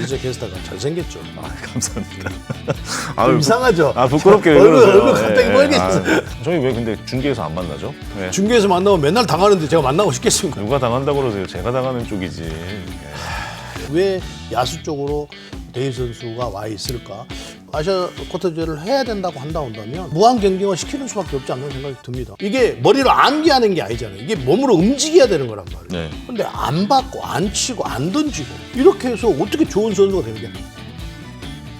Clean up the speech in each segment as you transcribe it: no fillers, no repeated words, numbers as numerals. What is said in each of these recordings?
이제 게스트가 잘생겼죠. 아, 감사합니다. 좀 이상하죠? 부끄럽게 왜 얼굴 그러세요? 갑자기 빨개졌어요. 저희 왜 근데 중계에서 안 만나죠? 네. 중계에서 만나면 맨날 당하는데 제가 만나고 싶겠습니까? 누가 당한다고 그러세요? 제가 당하는 쪽이지. 왜 야수 쪽으로 대희 선수가 와 있을까? 아시아 쿼터제를 해야 된다고 한다면 무한 경쟁을 시키는 수밖에 없지 않는 생각이 듭니다. 이게 머리로 암기하는 게 아니잖아요. 이게 몸으로 움직여야 되는 거란 말이에요. 네. 근데 안 받고 안 치고 안 던지고 이렇게 해서 어떻게 좋은 선수가 되겠냐?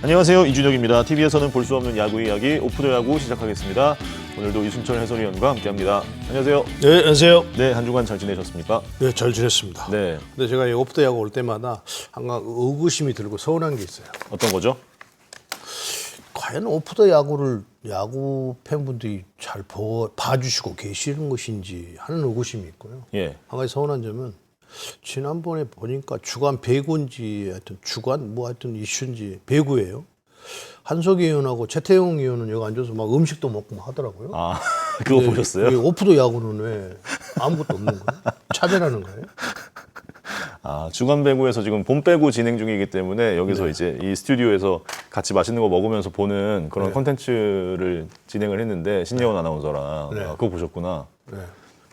안녕하세요, 이준혁입니다. TV에서는 볼 수 없는 야구 이야기 오프더 야구 시작하겠습니다. 오늘도 이순철 해설위원과 함께합니다. 안녕하세요. 네, 안녕하세요. 네, 한 주간 잘 지내셨습니까? 네, 잘 지냈습니다. 네. 근데 제가 이 오프더 야구 올 때마다 항상 의구심이 들고 서운한 게 있어요. 어떤 거죠? 과연 오프더 야구를 야구 팬분들이 잘 봐주시고 계시는 것인지 하는 의구심이 있고요. 예. 한 가지 서운한 점은 지난번에 보니까 주간 배구인지 하여튼 주간 뭐 하여튼 이슈인지 배구예요. 한석희 의원하고 최태용 의원은 여기 앉아서 막 음식도 먹고 막 하더라고요. 아, 그거 근데 보셨어요? 왜 오프더 야구는 왜 아무것도 없는 거예요? 차별하는 거예요? 아, 주간 배구에서 지금 봄 배구 진행 중이기 때문에 여기서 이제 이 스튜디오에서 같이 맛있는 거 먹으면서 보는 그런 콘텐츠를 진행을 했는데 신예원 아나운서랑 네. 그거 보셨구나. 네.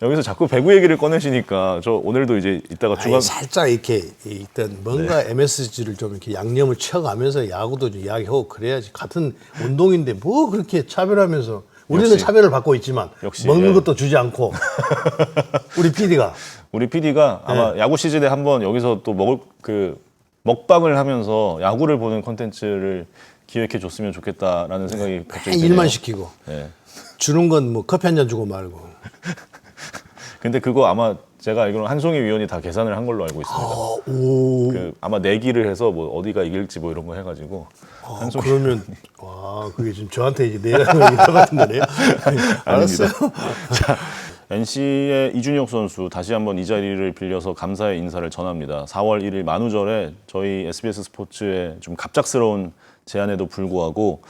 여기서 자꾸 배구 얘기를 꺼내시니까 저 오늘도 이제 이따가 주간 아니, 살짝 이렇게 일단 뭔가 MSG를 좀 이렇게 양념을 쳐가면서 야구도 좀 이야기하고 그래야지. 같은 운동인데 뭐 그렇게 차별하면서 우리는 역시. 차별을 받고 있지만 역시, 먹는 예. 것도 주지 않고 우리 PD가 우리 PD가 아마 야구 시즌에 한번 여기서 또 먹을 그 먹방을 하면서 야구를 보는 콘텐츠를 기획해 줬으면 좋겠다라는 생각이 갑자기 드네요. 일만 시키고 네. 주는 건 뭐 커피 한 잔 주고 말고. 근데 그거 아마 제가 알기로는 한송희 위원이 다 계산을 한 걸로 알고 있습니다. 오. 그 아마 내기를 해서 뭐 어디가 이길지 뭐 이런 거 해가지고 한송희 그러면 와 그게 지금 저한테 이제 내라는 얘기 같은 거네요. 알았어요. 자, NC의 이준혁 선수 다시 한번 이 자리를 빌려서 감사의 인사를 전합니다. 4월 1일 만우절에 저희 SBS 스포츠의 좀 갑작스러운 제안에도 불구하고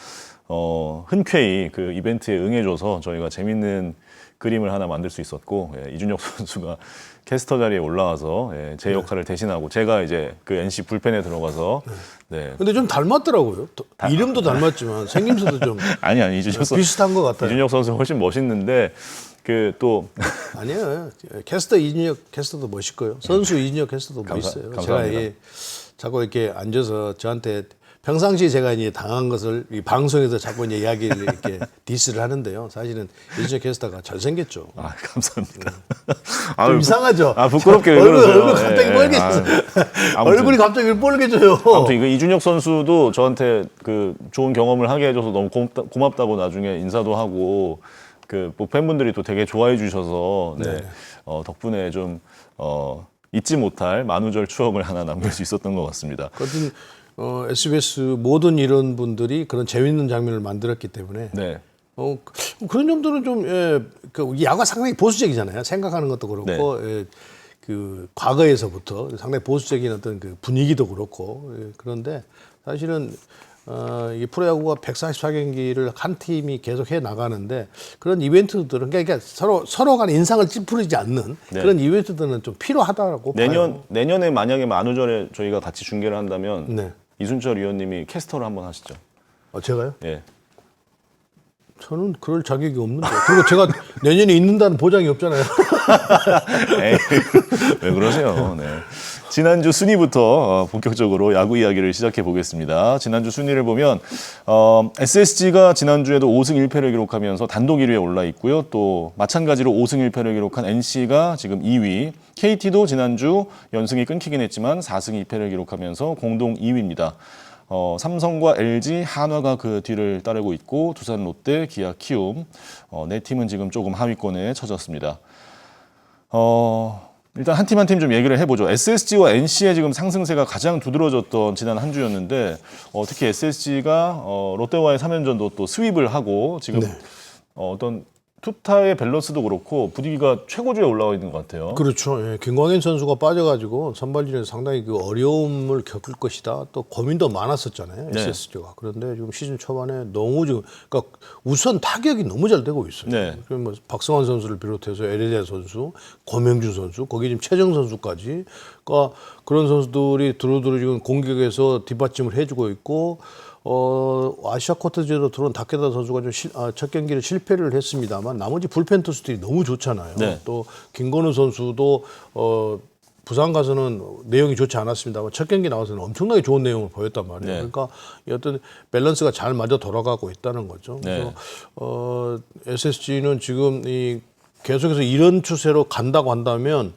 흔쾌히 그 이벤트에 응해줘서 저희가 재밌는 그림을 하나 만들 수 있었고, 이준혁 선수가 캐스터 자리에 올라와서 제 역할을 대신하고 제가 이제 그 NC 불펜에 들어가서 네. 근데 좀 닮았더라고요. 이름도 닮았지만 생김새도 좀 아니 이준혁 선수 비슷한 것 같아요. 이준혁 선수 훨씬 멋있는데 그 또 아니에요. 캐스터 이준혁 캐스터도 멋있고요. 선수 이준혁 캐스터도 멋있어요. 제가 감사합니다. 자꾸 이렇게 앉아서 저한테 평상시에 제가 이제 당한 것을 이 방송에서 자꾸 이제 이야기를 이렇게 디스를 하는데요. 사실은 이준혁 캐스터가 잘생겼죠. 아, 감사합니다. 좀 이상하죠? 부끄럽게 왜 얼굴 그러세요? 갑자기 예, 빨개졌어요. 아무튼. 얼굴이 갑자기 빨개져요. 아무튼 이거 이준혁 선수도 저한테 그 좋은 경험을 하게 해줘서 너무 고맙다고 나중에 인사도 하고 그 뭐 팬분들이 또 되게 좋아해 주셔서 네. 덕분에 좀 잊지 못할 만우절 추억을 하나 남길 수 있었던 것 같습니다. 어떤 SBS 모든 이런 분들이 그런 재밌는 장면을 만들었기 때문에 네. 그런 점들은 좀 그 야구가 상당히 보수적이잖아요. 생각하는 것도 그렇고 그 과거에서부터 상당히 보수적인 어떤 그 분위기도 그렇고 그런데 사실은 이 프로야구가 144경기를 한 팀이 계속 해 나가는데 그런 이벤트들은 그러니까 서로 간에 인상을 찌푸리지 않는 네. 그런 이벤트들은 좀 필요하다고 봐요. 내년에 만약에 만우절에 저희가 같이 중계를 한다면 네. 이순철 위원님이 캐스터를 한번 하시죠. 제가요? 예. 저는 그럴 자격이 없는데. 그리고 제가 내년에 있는다는 보장이 없잖아요. 에이, 왜 그러세요? 네. 지난주 순위부터 본격적으로 야구 이야기를 시작해 보겠습니다. 지난주 순위를 보면 SSG가 지난주에도 5승 1패를 기록하면서 단독 1위에 올라 있고요. 또 마찬가지로 5승 1패를 기록한 NC가 지금 2위, KT도 지난주 연승이 끊기긴 했지만 4승 2패를 기록하면서 공동 2위입니다. 삼성과 LG, 한화가 그 뒤를 따르고 있고 두산, 롯데, 기아, 키움 네 팀은 지금 조금 하위권에 처졌습니다. 일단 한 팀 한 팀 좀 얘기를 해보죠. SSG와 NC의 지금 상승세가 가장 두드러졌던 지난 한 주였는데 특히 SSG가 롯데와의 3연전도 또 스윕을 하고 지금 어떤 투타의 밸런스도 그렇고 분위기가 최고조에 올라와 있는 것 같아요. 그렇죠. 예, 김광현 선수가 빠져가지고 선발진에서 상당히 그 어려움을 겪을 것이다. 또 고민도 많았었잖아요. 네. SSG가. 그런데 지금 시즌 초반에 너무 지금 그러니까 우선 타격이 너무 잘 되고 있어요. 네. 그럼 뭐 박성환 선수를 비롯해서 에레디아 선수, 고명준 선수, 거기 지금 최정 선수까지, 그러니까 그런 선수들이 두루두루 지금 공격에서 뒷받침을 해주고 있고. 아시아 쿼터제로 들어온 다케다 선수가 좀 첫 경기를 실패를 했습니다만 나머지 불펜 투수들이 너무 좋잖아요. 네. 또 김건우 선수도 부산 가서는 내용이 좋지 않았습니다만 첫 경기 나와서는 엄청나게 좋은 내용을 보였단 말이에요. 네. 그러니까 이 어떤 밸런스가 잘 맞아 돌아가고 있다는 거죠. 네. 그래서 SSG는 지금 이 계속해서 이런 추세로 간다고 한다면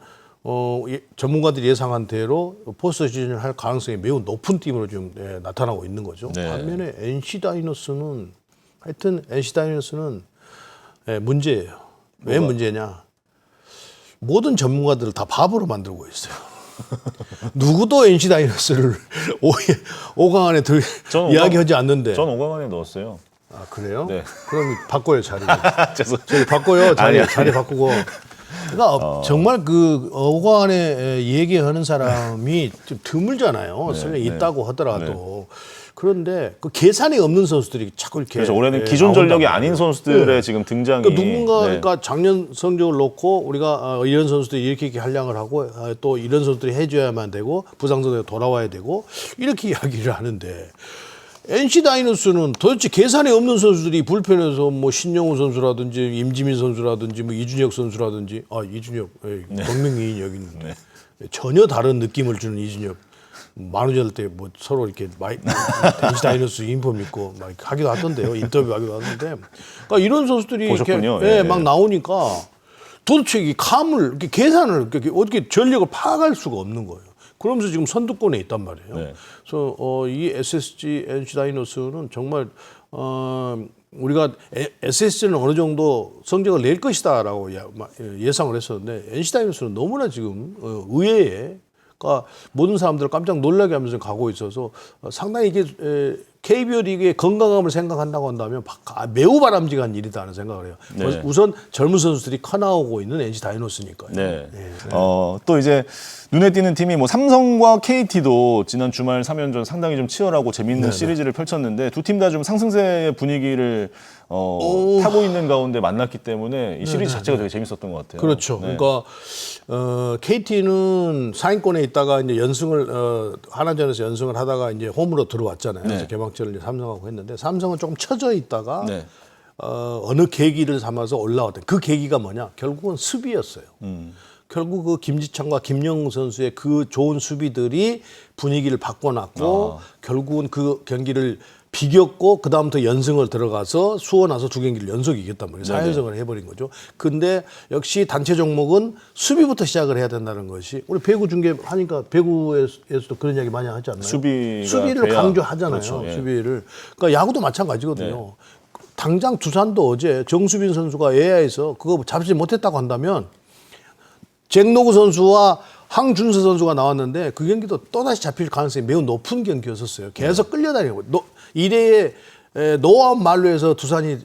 전문가들이 예상한 대로 포스트 시즌을 할 가능성이 매우 높은 팀으로 지금 나타나고 있는 거죠. 네. 반면에 NC 다이노스는 문제예요. 왜 문제냐? 모든 전문가들을 다 바보로 만들고 있어요. 누구도 NC 다이노스를 5강 안에 이야기하지 않는데. 전 5강 안에 넣었어요. 아 그래요? 네. 그럼 바꿔요 자리. 죄송해요. 저희 바꿔요 자리. 아니. 자리 바꾸고. 그러니까 정말 그 어관에 얘기하는 사람이 좀 드물잖아요. 설령 있다고 하더라도. 그런데 그 계산이 없는 선수들이 자꾸 이렇게. 그래서 올해는 기존 전력이 나온단 아닌 선수들의 지금 등장이. 그러니까 누군가 네. 그러니까 작년 성적을 놓고 우리가 이런 선수들이 이렇게 활약을 하고 또 이런 선수들이 해줘야만 되고 부상 선수가 돌아와야 되고 이렇게 이야기를 하는데. NC 다이노스는 도대체 계산이 없는 선수들이 불펜에서 뭐 신영우 선수라든지 임지민 선수라든지 뭐 이준혁 선수라든지 이준혁 동명이인 여기 있는데 전혀 다른 느낌을 주는 이준혁 만우절 때 뭐 서로 이렇게 NC 다이노스 인폼 입고 막 하기도 하던데요. 인터뷰하기도 하던데 그러니까 이런 선수들이 보셨군요. 이렇게 막 나오니까 도대체 이 감을 이렇게 계산을 이렇게 어떻게 전력을 파악할 수가 없는 거예요. 그러면서 지금 선두권에 있단 말이에요. 네. 그래서 이 SSG, NC 다이노스는 정말 우리가 SSG는 어느 정도 성적을 낼 것이다라고 예상을 했었는데 NC 다이노스는 너무나 지금 의외에 그러니까 모든 사람들을 깜짝 놀라게 하면서 가고 있어서 상당히 이게 KBO 리그의 건강함을 생각한다고 한다면 매우 바람직한 일이다 하는 생각을 해요. 네. 우선 젊은 선수들이 커 나오고 있는 NC 다이노스니까요. 네. 또 이제 눈에 띄는 팀이 뭐 삼성과 KT도 지난 주말 3연전 상당히 좀 치열하고 재밌는 시리즈를 펼쳤는데 두 팀 다 좀 상승세의 분위기를 타고 있는 가운데 만났기 때문에 이 시리즈 자체가 되게 재밌었던 것 같아요. 그렇죠. 네. 그러니까 KT는 상위권에 있다가 이제 연승을 하나전에서 연승을 하다가 이제 홈으로 들어왔잖아요. 그래서 개막전을 이제 삼성하고 했는데 삼성은 조금 처져 있다가 네. 어느 계기를 삼아서 올라왔던 그 계기가 뭐냐? 결국은 수비였어요. 결국 그 김지창과 김영우 선수의 그 좋은 수비들이 분위기를 바꿔놨고 결국은 그 경기를 비겼고 그 다음부터 연승을 들어가서 수원 와서 두 경기를 연속 이겼단 말이에요. 4연승을 해버린 거죠. 근데 역시 단체 종목은 수비부터 시작을 해야 된다는 것이 우리 배구 중계 하니까 배구에서도 그런 이야기 많이 하지 않나요? 수비를 돼야. 강조하잖아요. 그렇죠. 예. 수비를. 그러니까 야구도 마찬가지거든요. 당장 두산도 어제 정수빈 선수가 AI에서 그거 잡지 못했다고 한다면 잭노구 선수와 황준서 선수가 나왔는데 그 경기도 또다시 잡힐 가능성이 매우 높은 경기였었어요. 계속 끌려다니고 1회에 노아웃 만루에서 두산이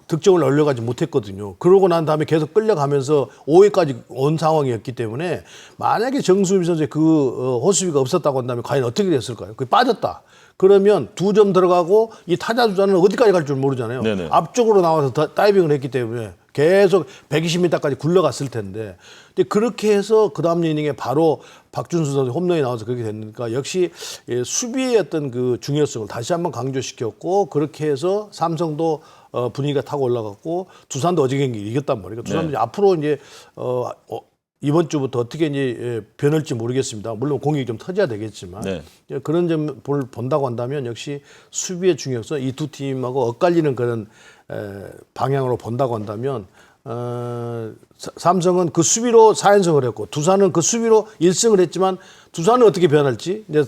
득점을 올려가지 못했거든요. 그러고 난 다음에 계속 끌려가면서 5회까지 온 상황이었기 때문에 만약에 정수빈 선수의 그 호수비가 없었다고 한다면 과연 어떻게 됐을까요? 그게 빠졌다. 그러면 2점 들어가고 이 타자 주자는 어디까지 갈 줄 모르잖아요. 네네. 앞쪽으로 나와서 다이빙을 했기 때문에 계속 120m까지 굴러갔을 텐데. 근데 그렇게 해서 그 다음 이닝에 바로 박준수 선수 홈런이 나와서 그렇게 됐으니까 역시 수비의 어떤 그 중요성을 다시 한번 강조시켰고 그렇게 해서 삼성도 분위기가 타고 올라갔고 두산도 어제 경기 이겼단 말이에요. 두산도 이제 앞으로 이제 이번 주부터 어떻게 이제 변할지 모르겠습니다. 물론 공격이 좀 터져야 되겠지만 그런 점을 본다고 한다면 역시 수비의 중요성 이 두 팀하고 엇갈리는 그런 방향으로 본다고 한다면 삼성은 그 수비로 4연승을 했고 두산은 그 수비로 1승을 했지만 두산은 어떻게 변할지 이제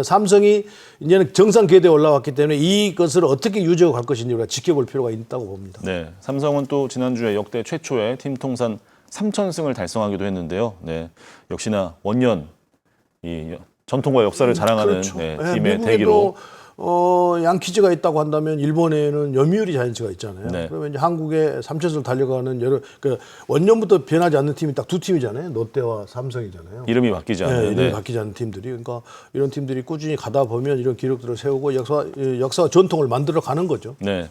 삼성이 이제는 정상 궤도에 올라왔기 때문에 이것을 어떻게 유지하고 갈 것인지 우리가 지켜볼 필요가 있다고 봅니다. 네, 삼성은 또 지난주에 역대 최초의 팀 통산 3,000승을 달성하기도 했는데요. 네, 역시나 원년 이 전통과 역사를 자랑하는 그렇죠. 팀의 대기로 양키즈가 있다고 한다면 일본에는 요미우리 자이언츠가 있잖아요. 네. 그러면 이제 한국의 3차전을 달려가는 원년부터 변하지 않는 팀이 딱 두 팀이잖아요. 롯데와 삼성이잖아요. 이름이 바뀌지 않는. 네, 이름이 바뀌지 않는 팀들이. 그러니까 이런 팀들이 꾸준히 가다 보면 이런 기록들을 세우고 역사와 전통을 만들어 가는 거죠. 네.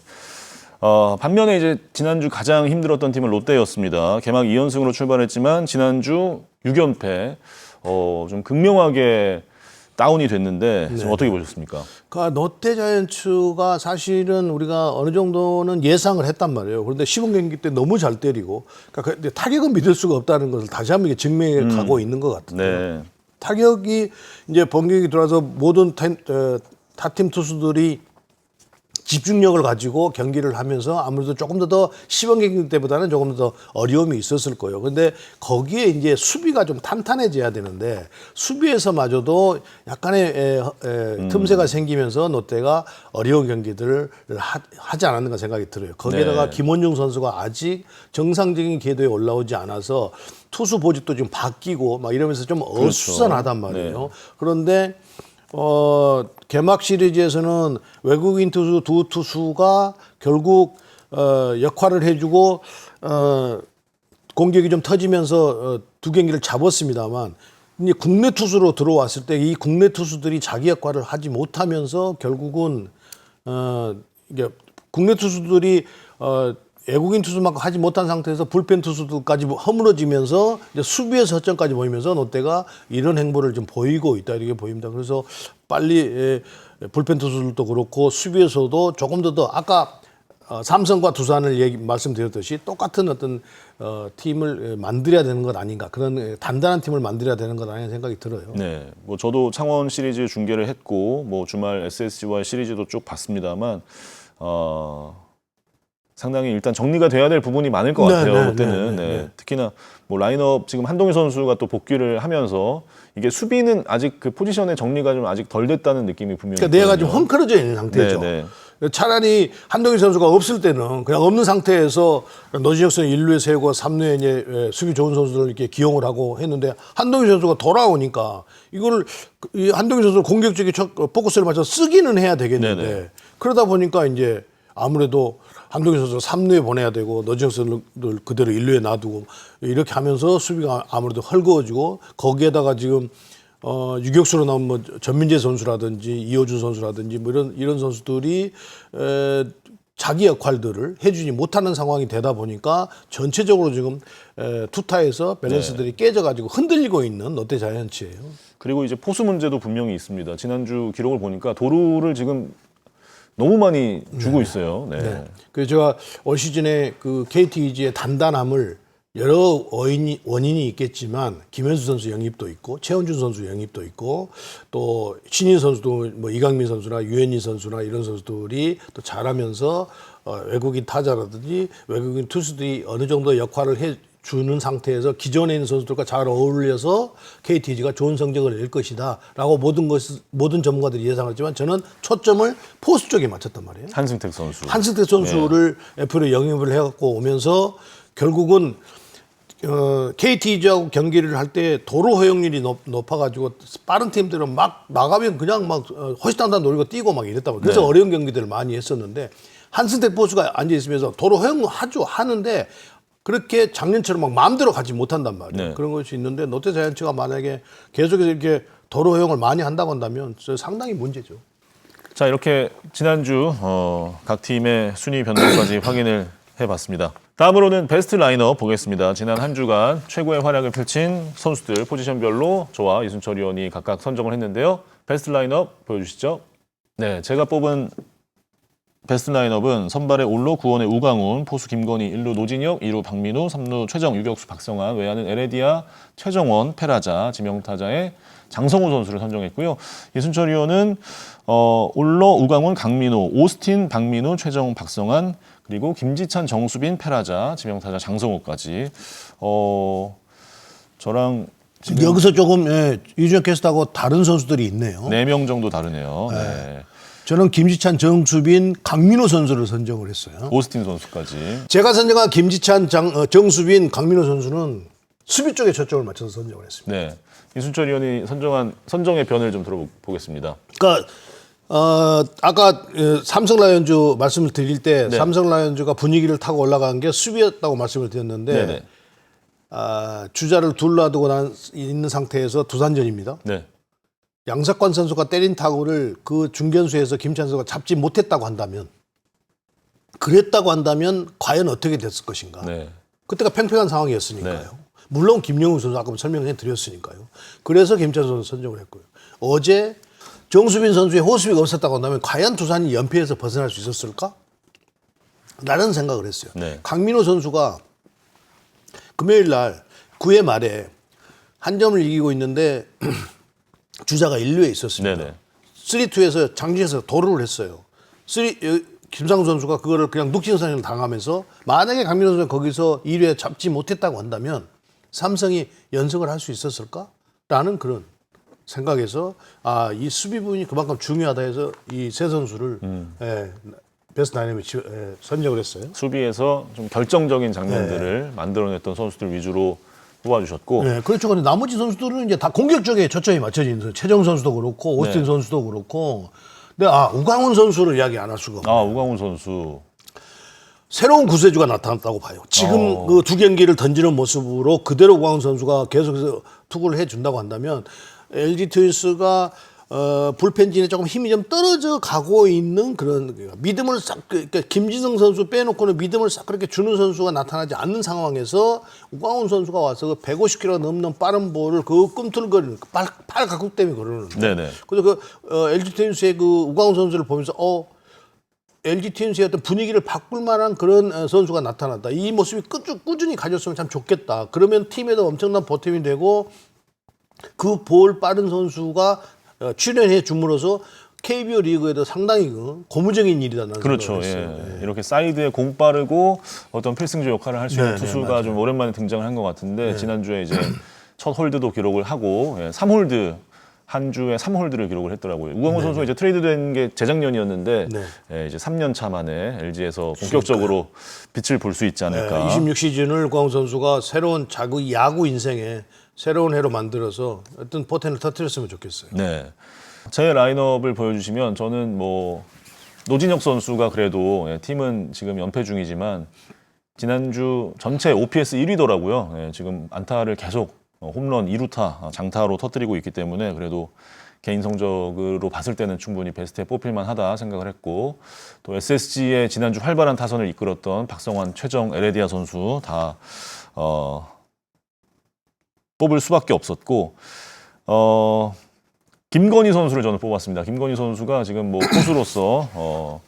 반면에 이제 지난주 가장 힘들었던 팀은 롯데였습니다. 개막 2연승으로 출발했지만 지난주 6연패 좀 극명하게 다운이 됐는데 지금 어떻게 보셨습니까? 그러니까 롯데 자이언츠가 사실은 우리가 어느 정도는 예상을 했단 말이에요. 그런데 시범 경기 때 너무 잘 때리고 그러니까 타격은 믿을 수가 없다는 것을 다시 한번 증명해 가고 있는 것 같은데 네. 타격이 이제 번격이 들어와서 모든 타팀 투수들이 집중력을 가지고 경기를 하면서 아무래도 조금 더 시범 경기 때보다는 조금 더 어려움이 있었을 거예요. 근데 거기에 이제 수비가 좀 탄탄해져야 되는데 수비에서마저도 약간의 틈새가 생기면서 롯데가 어려운 경기들을 하지 않았는가 생각이 들어요. 거기에다가 네. 김원중 선수가 아직 정상적인 궤도에 올라오지 않아서 투수 보직도 좀 바뀌고 막 이러면서 좀 어수선하단 말이에요. 네. 그런데 개막 시리즈에서는 외국인 투수 두 투수가 결국 역할을 해주고 공격이 좀 터지면서 두 경기를 잡았습니다만 이제 국내 투수로 들어왔을 때 이 국내 투수들이 자기 역할을 하지 못하면서 결국은 이게 국내 투수들이 외국인 투수만큼 하지 못한 상태에서 불펜 투수들까지 허물어지면서 이제 수비에서 허점까지 보이면서 롯데가 이런 행보를 좀 보이고 있다 이렇게 보입니다. 그래서 빨리 불펜 투수들도 그렇고 수비에서도 조금 더 아까 삼성과 두산을 말씀드렸듯이 똑같은 어떤 팀을 만들어야 되는 것 아닌가 그런 단단한 팀을 만들어야 되는 것 아닌가 생각이 들어요. 네, 뭐 저도 창원 시리즈 중계를 했고 뭐 주말 SSG와의 시리즈도 쭉 봤습니다만 상당히 일단 정리가 돼야 될 부분이 많을 것 같아요. 그때는 특히나 뭐 라인업 지금 한동희 선수가 또 복귀를 하면서 이게 수비는 아직 그 포지션의 정리가 좀 아직 덜 됐다는 느낌이 분명히. 그러니까 내가 좀 헝클어져 있는 상태죠. 차라리 한동희 선수가 없을 때는 그냥 없는 상태에서 노진혁 선수 1루에 세우고 3루에 이제 수비 좋은 선수들 이렇게 기용을 하고 했는데 한동희 선수가 돌아오니까 이거를 이 한동희 선수 공격적인 포커스를 맞춰서 쓰기는 해야 되겠는데 그러다 보니까 이제 아무래도 한동희 선수가 3루에 보내야 되고 노진혁 선수를 그대로 1루에 놔두고 이렇게 하면서 수비가 아무래도 헐거워지고 거기에다가 지금 유격수로 나온 뭐 전민재 선수라든지 이호준 선수라든지 뭐 이런 선수들이 자기 역할들을 해주지 못하는 상황이 되다 보니까 전체적으로 지금 투타에서 밸런스들이 깨져가지고 흔들리고 있는 롯데 자이언츠예요. 그리고 이제 포수 문제도 분명히 있습니다. 지난주 기록을 보니까 도루를 지금 너무 많이 주고 있어요. 그래서 제가 올 시즌에 그 KT 위즈의 단단함을 여러 원인이 있겠지만 김현수 선수 영입도 있고 최원준 선수 영입도 있고 또 신인 선수도 뭐 이강민 선수나 유현희 선수나 이런 선수들이 또 잘하면서 외국인 타자라든지 외국인 투수들이 어느 정도 역할을 해주는 상태에서 기존에 있는 선수들과 잘 어울려서 KT가 좋은 성적을 낼 것이다 라고 모든 전문가들이 예상했지만 저는 초점을 포수 쪽에 맞췄단 말이에요. 한승택 선수를 F로 영입을 해갖고 오면서 결국은 KT하고 경기를 할 때 도로 허용률이 높아가지고 빠른 팀들은 막 나가면 그냥 막 허시단단 노리고 뛰고 막 이랬단 말이에요. 그래서 어려운 경기들을 많이 했었는데 한승택 보수가 앉아 있으면서 도로 허용 하는데 그렇게 작년처럼 막 마음대로 가지 못한단 말이에요. 그런 것이 있는데 롯데 자이언츠가 만약에 계속해서 이렇게 도로 허용을 많이 한다고 한다면 상당히 문제죠. 자, 이렇게 지난주 각 팀의 순위 변동까지 확인을 해봤습니다. 다음으로는 베스트 라인업 보겠습니다. 지난 한 주간 최고의 활약을 펼친 선수들 포지션별로 저와 이순철 의원이 각각 선정을 했는데요. 베스트 라인업 보여주시죠. 네, 제가 뽑은 베스트 라인업은 선발의 올로, 구원의 우강훈, 포수 김건희, 1루 노진혁, 2루 박민우, 3루 최정, 유격수 박성환, 외야는 에레디아, 최정원, 페라자, 지명타자의 장성우 선수를 선정했고요. 이순철 의원은 올로, 우강훈, 강민호, 오스틴, 박민우, 최정, 박성환, 그리고 김지찬, 정수빈, 페라자, 지명타자 장성우까지. 저랑 지금 여기서 조금 유준혁 캐스터하고 다른 선수들이 있네요. 4명 정도 다르네요. 네. 저는 김지찬, 정수빈, 강민호 선수를 선정을 했어요. 오스틴 선수까지. 제가 선정한 김지찬, 정수빈, 강민호 선수는 수비 쪽에 초점을 맞춰서 선정을 했습니다. 네. 이순철 의원이 선정의 변을 좀 들어보겠습니다. 그러니까 아까 삼성 라이온즈 말씀을 드릴 때 네. 삼성 라이온즈가 분위기를 타고 올라간 게 수비였다고 말씀을 드렸는데 네네. 주자를 둘 놔두고 있는 상태에서 두산전입니다. 네. 양석관 선수가 때린 타구를 그 중견수에서 김찬 선수가 잡지 못했다고 한다면 그랬다고 한다면 과연 어떻게 됐을 것인가. 네. 그때가 팽팽한 상황이었으니까요. 네. 물론 김영우 선수 아까 설명해 드렸으니까요. 그래서 김찬 선수 선정을 했고요. 어제 정수빈 선수의 호수비가 없었다고 한다면 과연 두산이 연패에서 벗어날 수 있었을까? 라는 생각을 했어요. 네. 강민호 선수가 금요일 날 9회 말에 한 점을 이기고 있는데 주자가 1루에 있었습니다. 네네. 3-2에서 장진에서 도루를 했어요. 김상우 선수가 그거를 그냥 눅진선을 당하면서 만약에 강민호 선수가 거기서 2루에 잡지 못했다고 한다면 삼성이 연승을 할 수 있었을까? 라는 그런 생각에서 이 수비 부분이 그만큼 중요하다 해서 이 세 선수를 베스트 나인에 선정을 했어요. 수비에서 좀 결정적인 장면들을 만들어냈던 선수들 위주로 뽑아주셨고. 네, 그렇죠. 근데 나머지 선수들은 이제 다 공격 쪽에 초점이 맞춰져 있는 최정 선수도 그렇고 오스틴 네. 선수도 그렇고. 근데 우광훈 선수를 이야기 안 할 수가 없어요. 우광훈 선수. 새로운 구세주가 나타났다고 봐요. 지금 그 두 경기를 던지는 모습으로 그대로 우광훈 선수가 계속해서 투구를 해준다고 한다면 LG 트윈스가 불펜진에 조금 힘이 좀 떨어져 가고 있는 그런 믿음을 싹 그러니까 김지성 선수 빼놓고는 믿음을 싹 그렇게 주는 선수가 나타나지 않는 상황에서 우광훈 선수가 와서 150km 넘는 빠른 볼을 그 꿈틀거리는 팔 각국 때문에 그러는데 네네. 그래서 LG 트윈스의 그 우광훈 선수를 보면서 LG 트윈스의 어떤 분위기를 바꿀 만한 그런 선수가 나타났다. 이 모습이 꾸준히 가졌으면 참 좋겠다. 그러면 팀에도 엄청난 보탬이 되고 그 볼 빠른 선수가 출연해 줌으로써 KBO 리그에도 상당히 고무적인 일이다는 그렇죠. 생각을 했어요. 예. 이렇게 사이드에 공 빠르고 어떤 필승조 역할을 할 수 있는 네, 투수가 맞아요. 좀 오랜만에 등장을 한 것 같은데 지난주에 이제 첫 홀드도 기록을 하고 3홀드 한 주에 3홀드를 기록을 했더라고요. 우광호 선수가 이제 트레이드된 게 재작년이었는데 네. 이제 3년 차 만에 LG에서 본격적으로 빛을 볼 수 있지 않을까. 26시즌을 우광훈 선수가 새로운 자기 야구 인생에 새로운 해로 만들어서 어떤 포텐을 터뜨렸으면 좋겠어요. 네. 제 라인업을 보여주시면 저는 뭐 노진혁 선수가 그래도 팀은 지금 연패 중이지만 지난주 전체 OPS 1위더라고요. 지금 안타를 계속 홈런 2루타 장타로 터뜨리고 있기 때문에 그래도 개인 성적으로 봤을 때는 충분히 베스트에 뽑힐만 하다 생각을 했고 또 SSG의 지난주 활발한 타선을 이끌었던 박성환, 최정, 에레디아 선수 다 뽑을 수밖에 없었고 김건희 선수를 저는 뽑았습니다. 김건희 선수가 지금 뭐 포수로서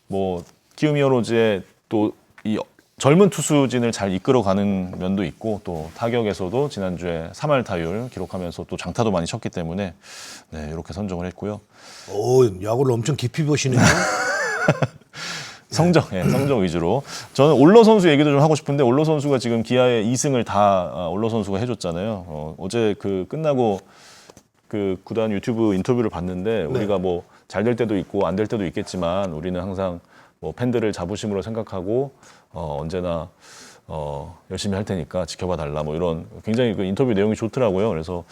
뭐 키움 히어로즈의 또 이 젊은 투수진을 잘 이끌어가는 면도 있고 또 타격에서도 지난주에 3할 타율 기록하면서 또 장타도 많이 쳤기 때문에 이렇게 선정을 했고요. 야구를 엄청 깊이 보시네요. 성적 위주로. 저는 올러 선수 얘기도 좀 하고 싶은데 올러 선수가 지금 기아의 2승을 다 올러 선수가 해줬잖아요. 어제 그 끝나고 그 구단 유튜브 인터뷰를 봤는데 우리가 뭐 잘 될 때도 있고 안 될 때도 있겠지만 우리는 항상 뭐 팬들을 자부심으로 생각하고 언제나 열심히 할 테니까 지켜봐 달라 뭐 이런 굉장히 그 인터뷰 내용이 좋더라고요. 그래서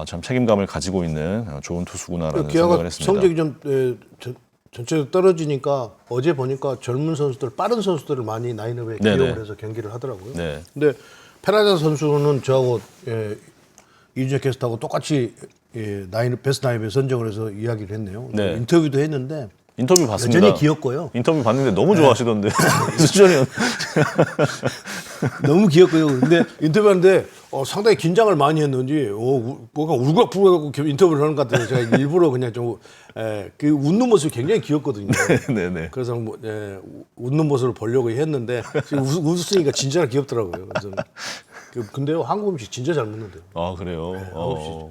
참 책임감을 가지고 있는 좋은 투수구나라는 생각을 했습니다. 성적이 좀 전체적으로 떨어지니까 어제 보니까 젊은 선수들, 빠른 선수들을 많이 라인업에 기용을 해서 경기를 하더라고요. 네. 근데 페라자 선수는 저하고 이준혁 캐스터하고 똑같이 베스트 나인업에 선정을 해서 이야기를 했네요. 네. 인터뷰도 했는데 인터뷰 봤습니다. 여전히 귀엽고요. 인터뷰 봤는데 너무 좋아하시던데. 수전이 너무 귀엽고요. 근데 인터뷰하는데 상당히 긴장을 많이 했는지 뭔가 울컥불컥하고 인터뷰를 하는 것 같아요. 제가 일부러 그냥 좀 그 웃는 모습이 굉장히 귀엽거든요. 네네. 그래서 뭐, 웃는 모습을 보려고 했는데 지금 웃으니까 진짜 귀엽더라고요. 그래서 근데요 한국 음식 진짜 잘 먹는데요. 아 그래요.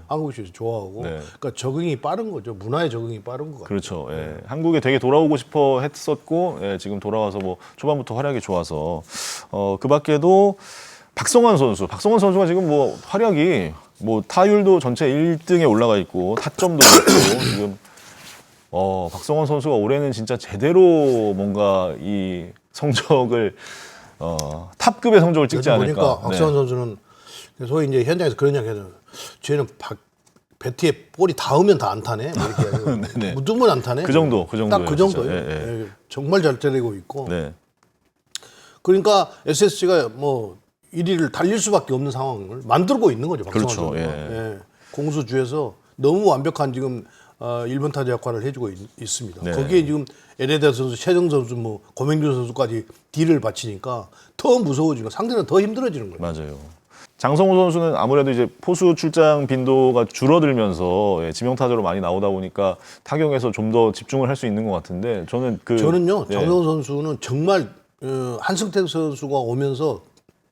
한국 음식 좋아하고 네. 그러니까 적응이 빠른 거죠. 문화의 적응이 빠른 것 같아요. 그렇죠. 한국에 되게 돌아오고 싶어 했었고 지금 돌아와서 뭐 초반부터 활약이 좋아서 그 밖에도 박성환 선수가 지금 뭐 활약이 뭐 타율도 전체 1등에 올라가 있고 타점도 그렇고 지금 박성환 선수가 올해는 진짜 제대로 뭔가 이 성적을 탑급의 성적을 찍지 않을까. 보니까 박성환 선수는 소위 이제 현장에서 그런 이야기 하잖아요. 쟤는 배트에 볼이 닿으면 다 안타네. 뭐 이렇게 20번 안타네. 그 정도, 그 정도예요. 딱 그 정도예요. 진짜. 예, 예. 예, 정말 잘 때리고 있고. 네. 그러니까 SSG가 뭐 1위를 달릴 수밖에 없는 상황을 만들고 있는 거죠. 박성환 그렇죠. 선수가. 예. 예. 공수주에서 너무 완벽한 지금 1번 타자 역할을 해주고 있습니다. 네. 거기에 지금 에레다 선수, 최정 선수, 뭐 고명준 선수까지 딜을 바치니까 더 무서워지고 상대는 더 힘들어지는 거예요. 맞아요. 장성호 선수는 아무래도 이제 포수 출장 빈도가 줄어들면서 예, 지명타자로 많이 나오다 보니까 타격에서 좀 더 집중을 할 수 있는 것 같은데 저는요 예. 장성호 선수는 정말 한승택 선수가 오면서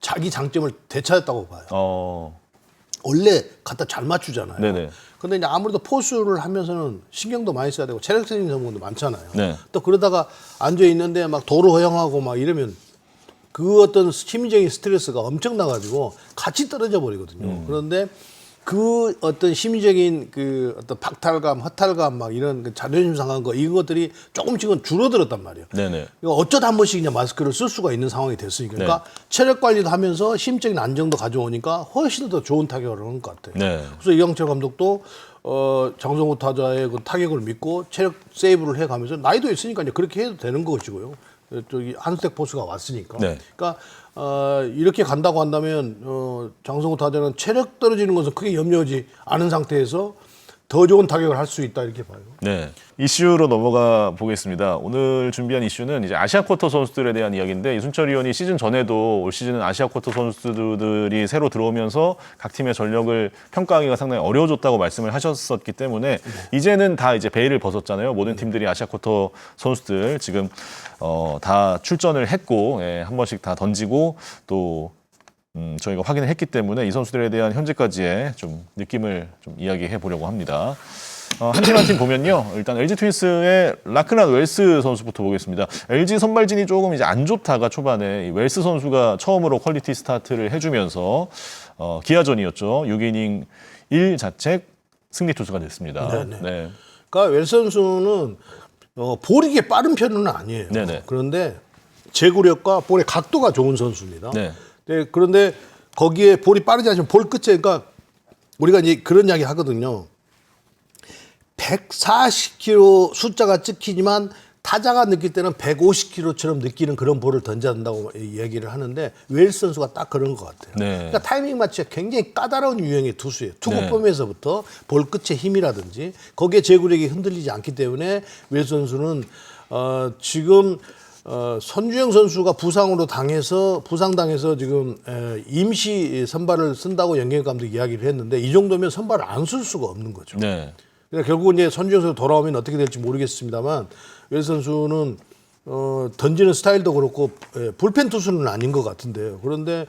자기 장점을 되찾았다고 봐요. 원래 갖다 잘 맞추잖아요. 네네. 근데 이제 아무래도 포수를 하면서는 신경도 많이 써야 되고 체력적인 성분도 많잖아요. 네. 또 그러다가 앉아 있는데 막 도로 허용하고 막 이러면 그 어떤 심리적인 스트레스가 엄청 나가지고 같이 떨어져 버리거든요. 그런데 그 어떤 심리적인 그 어떤 박탈감, 허탈감 막 이런 그 자존심 상한 거 이런 것들이 조금씩은 줄어들었단 말이에요. 네네. 이거 어쩌다 한 번씩 이제 마스크를 쓸 수가 있는 상황이 됐으니까. 그러니까 체력 관리도 하면서 심적인 안정도 가져오니까 훨씬 더 좋은 타격을 하는 것 같아요. 네. 그래서 이강철 감독도 장성호 타자의 그 타격을 믿고 체력 세이브를 해가면서 나이도 있으니까 이제 그렇게 해도 되는 것이고요. 저기 한수택 포수가 왔으니까. 네. 그러니까 이렇게 간다고 한다면 장성호 타자는 체력 떨어지는 것은 크게 염려하지 않은 상태에서 더 좋은 타격을 할 수 있다 이렇게 봐요. 네. 이슈로 넘어가 보겠습니다. 오늘 준비한 이슈는 이제 아시아 쿼터 선수들에 대한 이야기인데 이순철 위원이 시즌 전에도 올 시즌은 아시아 쿼터 선수들이 새로 들어오면서 각 팀의 전력을 평가하기가 상당히 어려워졌다고 말씀을 하셨었기 때문에 이제는 다 이제 베일을 벗었잖아요. 모든 팀들이 아시아 쿼터 선수들 지금 다 출전을 했고 예, 한 번씩 다 던지고 또 저희가 확인을 했기 때문에 이 선수들에 대한 현재까지의 좀 느낌을 좀 이야기해 보려고 합니다. 한 팀 한 팀 보면요. 일단 LG 트윈스의 라크란 웰스 선수부터 보겠습니다. LG 선발진이 조금 이제 안 좋다가 초반에 이 웰스 선수가 처음으로 퀄리티 스타트를 해주면서 기아전이었죠. 6이닝 1자책 승리 투수가 됐습니다. 네네. 네. 그러니까 웰 선수는 볼이 이게 빠른 편은 아니에요. 네네. 그런데 제구력과 볼의 각도가 좋은 선수입니다. 네. 네, 그런데 거기에 볼이 빠르지 않지만 볼 끝에 그러니까 우리가 이제 그런 이야기 하거든요. 140km 숫자가 찍히지만 타자가 느낄 때는 150km처럼 느끼는 그런 볼을 던져야 된다고 얘기를 하는데 웰스 선수가 딱 그런 것 같아요. 네. 그러니까 타이밍 맞추기가 굉장히 까다로운 유형의 투수예요. 투구폼에서부터 볼 끝의 힘이라든지 거기에 제구력이 흔들리지 않기 때문에 웰스 선수는 지금 손주영 선수가 부상당해서 지금 임시 선발을 쓴다고 영경 감독이 이야기를 했는데 이 정도면 선발을 안 쓸 수가 없는 거죠. 네. 그러니까 결국은 이제 손주영 선수 돌아오면 어떻게 될지 모르겠습니다만 웰 선수는 던지는 스타일도 그렇고 불펜 투수는 아닌 것 같은데요. 그런데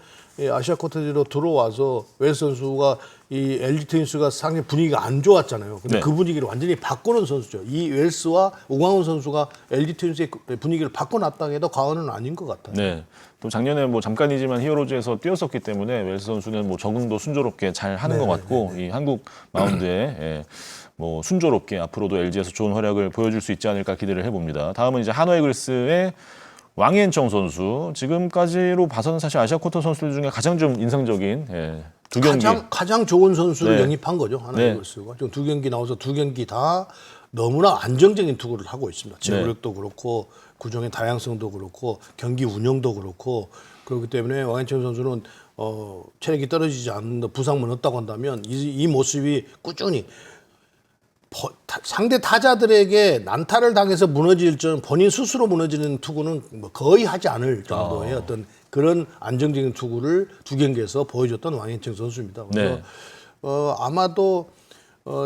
아시아 쿼터지로 들어와서 웰 선수가 이 LG 트윈스가 상당히 분위기가 안 좋았잖아요. 근데 네. 그 분위기를 완전히 바꾸는 선수죠. 이 웰스와 우광훈 선수가 LG 트윈스의 분위기를 바꿔놨다 해도 과언은 아닌 것 같아요. 네. 또 작년에 뭐 잠깐이지만 히어로즈에서 뛰었었기 때문에 웰스 선수는 뭐 적응도 순조롭게 잘 하는 것 같고 이 한국 마운드에 예, 뭐 순조롭게 앞으로도 LG에서 좋은 활약을 보여줄 수 있지 않을까 기대를 해봅니다. 다음은 이제 한화이글스의 왕앤청 선수. 지금까지로 봐서는 사실 아시아 쿼터 선수들 중에 가장 좀 인상적인 두 경기. 가장 좋은 선수를 네. 영입한 거죠. 하나이글스가. 지금 두 경기 나와서 두 경기 다 너무나 안정적인 투구를 하고 있습니다. 제구력도 그렇고 구종의 다양성도 그렇고 경기 운영도 그렇고 그렇기 때문에 왕앤청 선수는 체력이 떨어지지 않는다 부상만 없다고 한다면 이 모습이 꾸준히 상대 타자들에게 난타를 당해서 무너질 줄 본인 스스로 무너지는 투구는 뭐 거의 하지 않을 정도의 어떤 그런 안정적인 투구를 두 경기에서 보여줬던 왕앤청 선수입니다. 그래서 네. 아마도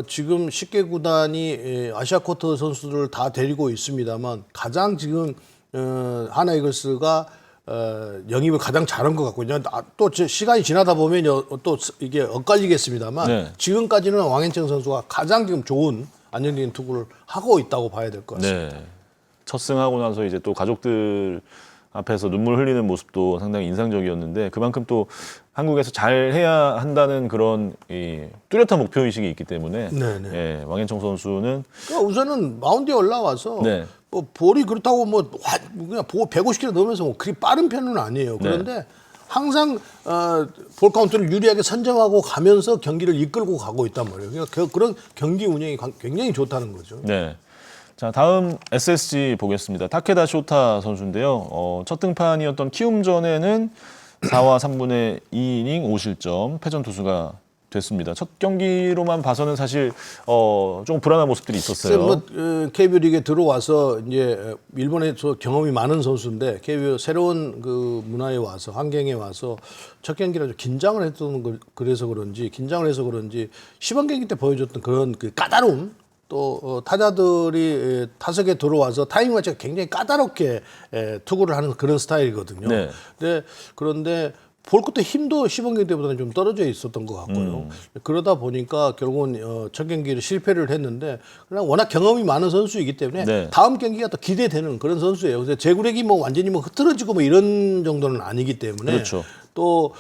지금 10개 구단이 아시아 쿼터 선수들을 다 데리고 있습니다만 가장 지금 하나이글스가 영입을 가장 잘한 것 같고요. 또 시간이 지나다 보면 또 이게 엇갈리겠습니다만 네. 지금까지는 왕앤청 선수가 가장 지금 좋은 안정적인 투구를 하고 있다고 봐야 될 것 같습니다. 네. 첫 승하고 나서 이제 또 가족들 앞에서 눈물 흘리는 모습도 상당히 인상적이었는데 그만큼 또 한국에서 잘 해야 한다는 그런 뚜렷한 목표 의식이 있기 때문에 네네. 예, 왕앤청 선수는 그러니까 우선은 마운드에 올라와서 네. 뭐 볼이 그렇다고 뭐 그냥 150km 넘으면서 뭐 그리 빠른 편은 아니에요. 그런데 항상 볼 카운트를 유리하게 선점하고 가면서 경기를 이끌고 가고 있단 말이에요. 그러니까 그런 경기 운영이 굉장히 좋다는 거죠. 네. 자, 다음 SSG 보겠습니다. 타케다 쇼타 선수인데요. 첫 등판이었던 키움전에는 4와 3분의 2이닝 5실점 패전 투수가 됐습니다. 첫 경기로만 봐서는 사실 좀 불안한 모습들이 있었어요. KBO 리그에 들어와서 이제 일본에서 경험이 많은 선수인데 KBO 새로운 그 문화에 와서 환경에 와서 첫 경기라 좀 긴장을 했던 걸 그래서 그런지 긴장을 해서 그런지 시범 경기 때 보여줬던 그런 그 까다로움 또 타자들이 타석에 들어와서 타이밍 맞춰 굉장히 까다롭게 투구를 하는 그런 스타일이거든요. 네. 그런데 볼 것도 힘도 시범 경기 때보다는 좀 떨어져 있었던 것 같고요. 그러다 보니까 결국은 첫 경기를 실패를 했는데 그냥 워낙 경험이 많은 선수이기 때문에 네. 다음 경기가 또 기대되는 그런 선수예요. 그래서 제구력이 뭐 완전히 뭐 흐트러지고 뭐 이런 정도는 아니기 때문에 그렇죠. 또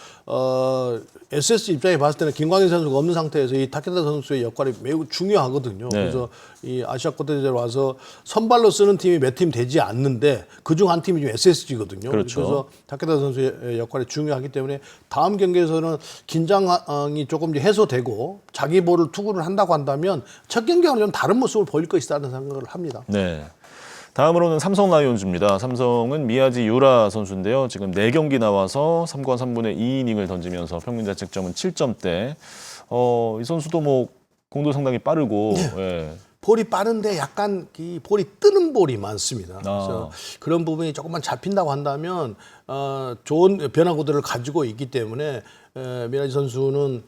SS 입장에 봤을 때는 김광현 선수가 없는 상태에서 이 타케다 선수의 역할이 매우 중요하거든요. 네. 그래서 이 아시아컵 대회에 와서 선발로 쓰는 팀이 몇 팀 되지 않는데 그중 한 팀이 좀 SSG거든요. 그렇죠. 그래서 타케다 선수의 역할이 중요하기 때문에 다음 경기에서는 긴장이 조금 해소되고 자기 볼을 투구를 한다고 한다면 첫 경기와는 좀 다른 모습을 보일 것이라는 생각을 합니다. 네. 다음으로는 삼성 라이온즈입니다. 삼성은 미야지 유라 선수인데요. 지금 4경기 나와서 3과 3분의 2이닝을 던지면서 평균 자책점은 7점대. 이 선수도 뭐 공도 상당히 빠르고 예. 볼이 빠른데 약간 이 볼이 뜨는 볼이 많습니다. 그래서 그런 부분이 조금만 잡힌다고 한다면 좋은 변화구들을 가지고 있기 때문에 미야지 선수는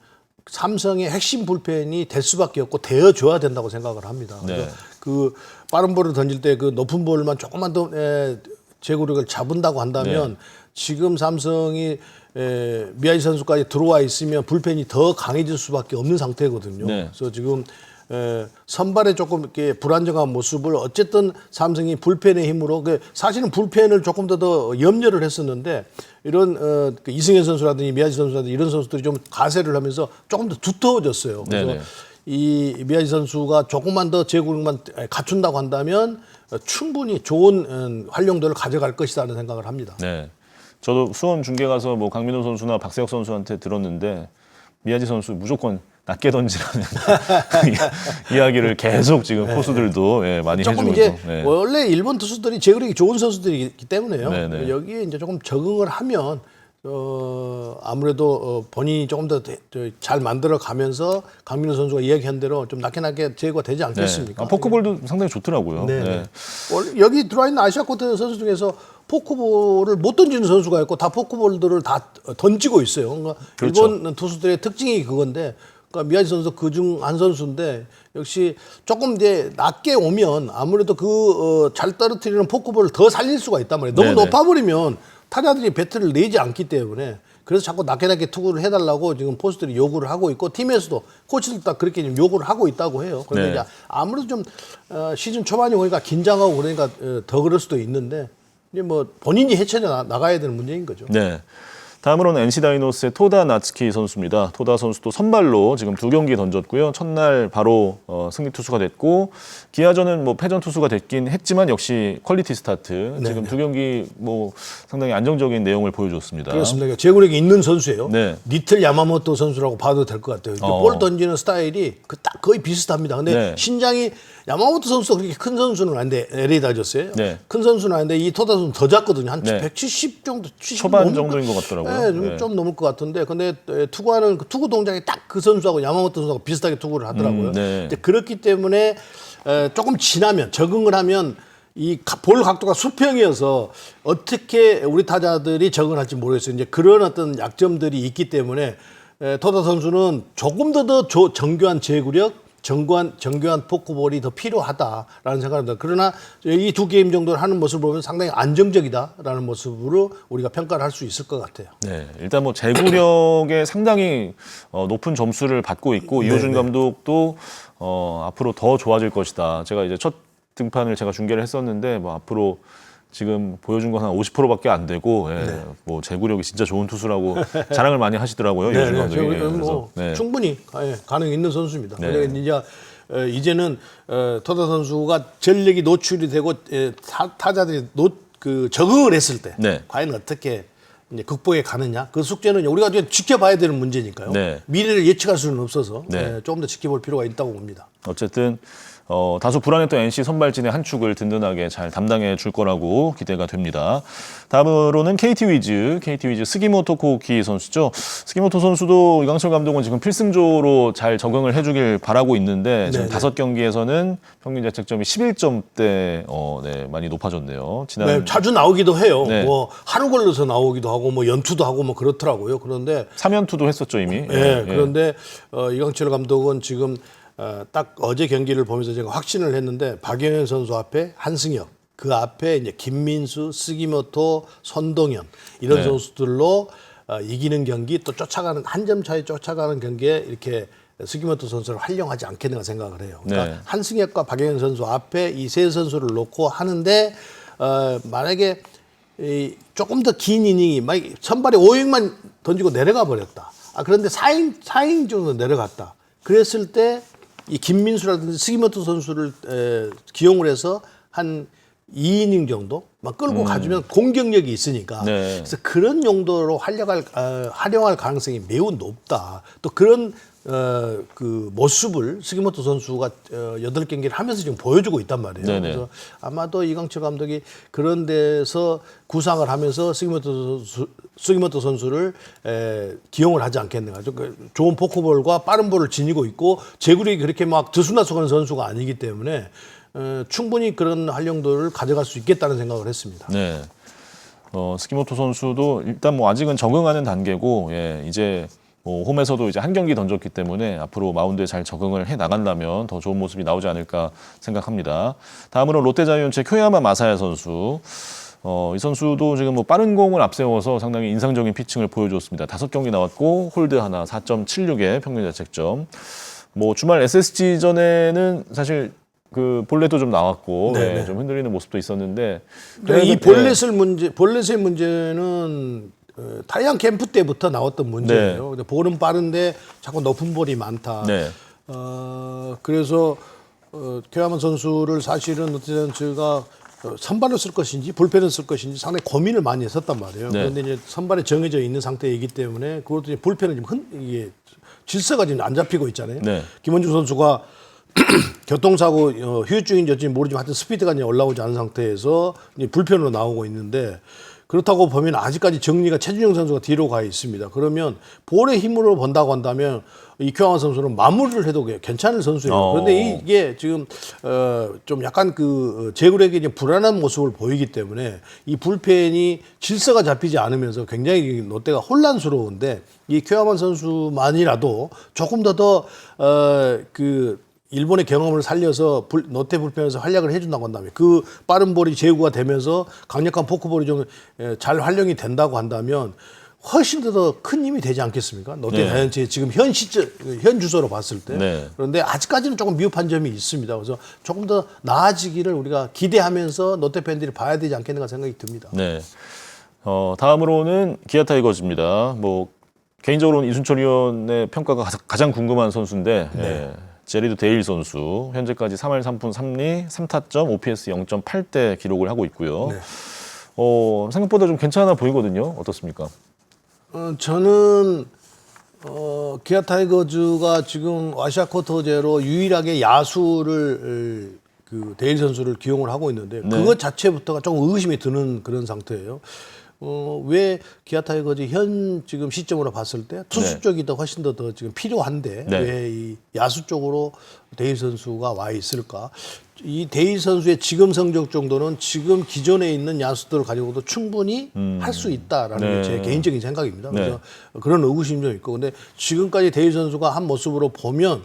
삼성의 핵심 불펜이 될 수밖에 없고 되어줘야 된다고 생각을 합니다. 그래서 네. 그 빠른 볼을 던질 때 그 높은 볼만 조금만 더 제구력을 잡은다고 한다면 지금 삼성이 미야지 선수까지 들어와 있으면 불펜이 더 강해질 수밖에 없는 상태거든요. 네. 그래서 지금 선발에 조금 이렇게 불안정한 모습을 어쨌든 삼성이 불펜의 힘으로 사실은 불펜을 조금 더 염려를 했었는데 이런 그 이승현 선수라든지 미야지 선수라든지 이런 선수들이 좀 가세를 하면서 조금 더 두터워졌어요. 그래서 네네. 이 미야지 선수가 조금만 더 제구력만 갖춘다고 한다면 충분히 좋은 활용도를 가져갈 것이라는 생각을 합니다. 네. 저도 수원 중계 가서 뭐 강민호 선수나 박세혁 선수한테 들었는데 미야지 선수 무조건 낮게 던지라는 이야기를 계속 지금 포수들도 많이 조금 해주고 이제 있죠. 원래 일본 투수들이 제구력이 좋은 선수들이기 때문에요. 네네. 여기에 이제 조금 적응을 하면 아무래도 본인이 조금 더 잘 만들어 가면서 강민호 선수가 이야기한 대로 좀 낮게 제구가 되지 않겠습니까? 포크볼도 상당히 좋더라고요. 네. 여기 들어와 있는 아시아컵 선수 중에서 포크볼을 못 던지는 선수가 있고 다 포크볼들을 다 던지고 있어요. 그러니까 그렇죠. 일본 투수들의 특징이 그건데, 그러니까 미야지 선수 그중 한 선수인데 역시 조금 이제 낮게 오면 아무래도 잘 떨어뜨리는 포크볼을 더 살릴 수가 있단 말이에요. 너무 네네. 높아버리면 타자들이 배트를 내지 않기 때문에 그래서 자꾸 낮게 투구를 해달라고 지금 포수들이 요구를 하고 있고 팀에서도 코치들도 다 그렇게 좀 요구를 하고 있다고 해요. 그런데 네. 이제 아무래도 좀 시즌 초반이 오니까 긴장하고 그러니까 더 그럴 수도 있는데 이제 뭐 본인이 헤쳐나 나가야 되는 문제인 거죠. 네. 다음으로는 NC 다이노스의 토다 나츠키 선수입니다. 토다 선수도 선발로 지금 2경기 던졌고요. 첫날 바로 승리 투수가 됐고 기아전은 뭐 패전 투수가 됐긴 했지만 역시 퀄리티 스타트. 지금 2경기 뭐 상당히 안정적인 내용을 보여줬습니다. 그렇습니다. 제구력이 있는 선수예요. 네. 니틀 야마모토 선수라고 봐도 될 것 같아요. 볼 던지는 스타일이 딱 거의 비슷합니다. 근데 네. 신장이 야마모토 선수가 그렇게 큰 선수는 아닌데 LA 다저스예요. 네. 큰 선수는 아닌데 이 토다 선수는 더 작거든요. 한 네. 170 정도, 70 초반 넘을 정도인 것 같더라고요. 네, 좀 넘을 것 같은데, 근데 투구하는 그 투구 동작이 딱 그 선수하고 야마모토 선수하고 비슷하게 투구를 하더라고요. 네. 이제 그렇기 때문에 조금 지나면 적응을 하면 이 볼 각도가 수평이어서 어떻게 우리 타자들이 적응할지 모르겠어요. 이제 그런 어떤 약점들이 있기 때문에 토다 선수는 조금 더 정교한 제구력, 정교한 포크볼이 더 필요하다라는 생각입니다. 그러나 이 2게임 정도를 하는 모습을 보면 상당히 안정적이다라는 모습으로 우리가 평가를 할 수 있을 것 같아요. 네, 일단 뭐 제구력에 상당히 높은 점수를 받고 있고 이호준 감독도 앞으로 더 좋아질 것이다. 제가 이제 첫 등판을 제가 중계를 했었는데 뭐 앞으로 지금 보여준 건 한 50%밖에 안 되고 뭐 제구력이 진짜 좋은 투수라고 자랑을 많이 하시더라고요. 이호준 감독이. 뭐 그래서, 충분히 가능 있는 선수입니다. 네. 그러니까 이제는 토다 선수가 전력이 노출이 되고 타자들이 적응을 했을 때 네. 과연 어떻게 이제 극복해 가느냐, 그 숙제는 우리가 좀 지켜봐야 되는 문제니까요. 네. 미래를 예측할 수는 없어서 네. 조금 더 지켜볼 필요가 있다고 봅니다. 어쨌든 다소 불안했던 NC 선발진의 한 축을 든든하게 잘 담당해 줄 거라고 기대가 됩니다. 다음으로는 KT 위즈 스기모토 코우키 선수죠. 스기모토 선수도 이강철 감독은 지금 필승조로 잘 적응을 해주길 바라고 있는데 지금 5경기에서는 평균 자책점이 11점대 네, 많이 높아졌네요. 네, 자주 나오기도 해요. 네. 뭐 하루 걸려서 나오기도 하고 뭐 연투도 하고 뭐 그렇더라고요. 그런데 3연투도 했었죠 이미. 예, 그런데 이강철 감독은 지금 딱 어제 경기를 보면서 제가 확신을 했는데 박영현 선수 앞에 한승혁, 그 앞에 이제 김민수, 스기모토, 선동현 이런 네. 선수들로 이기는 경기 또 쫓아가는 한 점 차이 쫓아가는 경기에 이렇게 스기모토 선수를 활용하지 않겠는가 생각을 해요. 그러니까 네. 한승혁과 박영현 선수 앞에 이 세 선수를 놓고 하는데 만약에 조금 더 긴 이닝이 막 선발에 5인만 던지고 내려가 버렸다. 그런데 4인 정도 내려갔다. 그랬을 때 이 김민수라든지 스기모토 선수를 기용을 해서 한 2이닝 정도 막 끌고 가주면 공격력이 있으니까 네. 그래서 그런 용도로 활용할 가능성이 매우 높다. 또 그런 그 모습을 스기모토 선수가 8경기를 하면서 지금 보여주고 있단 말이에요. 네네. 그래서 아마도 이강철 감독이 그런 데서 구상을 하면서 스기모토 선수를 기용을 하지 않겠는가. 좋은 포크볼과 빠른 볼을 지니고 있고 제구력이 그렇게 막 들쑥날쑥하는 선수가 아니기 때문에 충분히 그런 활용도를 가져갈 수 있겠다는 생각을 했습니다. 네. 스기모토 선수도 일단 뭐 아직은 적응하는 단계고, 예, 이제 뭐 홈에서도 이제 한 경기 던졌기 때문에 앞으로 마운드에 잘 적응을 해 나간다면 더 좋은 모습이 나오지 않을까 생각합니다. 다음으로 롯데자이언츠의 쿄야마 마사야 선수. 이 선수도 지금 뭐 빠른 공을 앞세워서 상당히 인상적인 피칭을 보여줬습니다. 5경기 나왔고 홀드 하나, 4.76의 평균 자책점. 뭐 주말 SSG전에는 사실 그 볼넷도 좀 나왔고 네, 좀 흔들리는 모습도 있었는데 이 볼넷의 문제는 타이완 캠프 때부터 나왔던 문제예요. 근데 볼은 빠른데 자꾸 높은 볼이 많다. 네. 그래서 쿄야마 선수를 사실은 롯데자이언츠가 선발을 쓸 것인지 불펜을 쓸 것인지 상당히 고민을 많이 했었단 말이에요. 네. 그런데 이제 선발에 정해져 있는 상태이기 때문에 그것도 이제 불펜은 지금 이게 질서가 지금 안 잡히고 있잖아요. 네. 김원중 선수가 교통사고 후유증인지 모르지만 하여튼 스피드가 이제 올라오지 않은 상태에서 이제 불펜으로 나오고 있는데 그렇다고 보면 아직까지 정리가 최준영 선수가 뒤로 가 있습니다. 그러면 볼의 힘으로 본다고 한다면 이 쿄야마 선수는 마무리를 해도 괜찮은 선수예요. 그런데 이게 지금 좀 약간 그 제구력이 이제 불안한 모습을 보이기 때문에 이 불펜이 질서가 잡히지 않으면서 굉장히 롯데가 혼란스러운데 이 쿄야마 선수만이라도 조금 더 그 일본의 경험을 살려서 롯데 불펜에서 활약을 해준다고 한다면 그 빠른 볼이 제구가 되면서 강력한 포크볼이 좀 잘 활용이 된다고 한다면 훨씬 더 큰 힘이 되지 않겠습니까? 롯데 자이언츠의 지금 현 주소로 봤을 때. 네. 그런데 아직까지는 조금 미흡한 점이 있습니다. 그래서 조금 더 나아지기를 우리가 기대하면서 롯데 팬들이 봐야 되지 않겠는가 생각이 듭니다. 네. 다음으로는 기아 타이거즈입니다. 뭐 개인적으로는 이순철 위원의 평가가 가장 궁금한 선수인데 예, 제리드 데일 선수 현재까지 3할 3푼 3리 3타점 OPS 0.8대 기록을 하고 있고요. 네. 생각보다 좀 괜찮아 보이거든요. 어떻습니까? 저는 기아 타이거즈가 지금 아시아 쿼터제로 유일하게 야수를 그 데일 선수를 기용을 하고 있는데 그것 자체부터가 조금 의심이 드는 그런 상태예요. 왜 기아 타이거즈 현 지금 시점으로 봤을 때 투수 쪽이 더 훨씬 더 지금 필요한데 왜 이 야수 쪽으로 데일 선수가 와 있을까? 이 데일 선수의 지금 성적 정도는 지금 기존에 있는 야수들을 가지고도 충분히 할 수 있다라는 게 제 개인적인 생각입니다. 그래서 그런 의구심이 좀 있고, 근데 지금까지 데일 선수가 한 모습으로 보면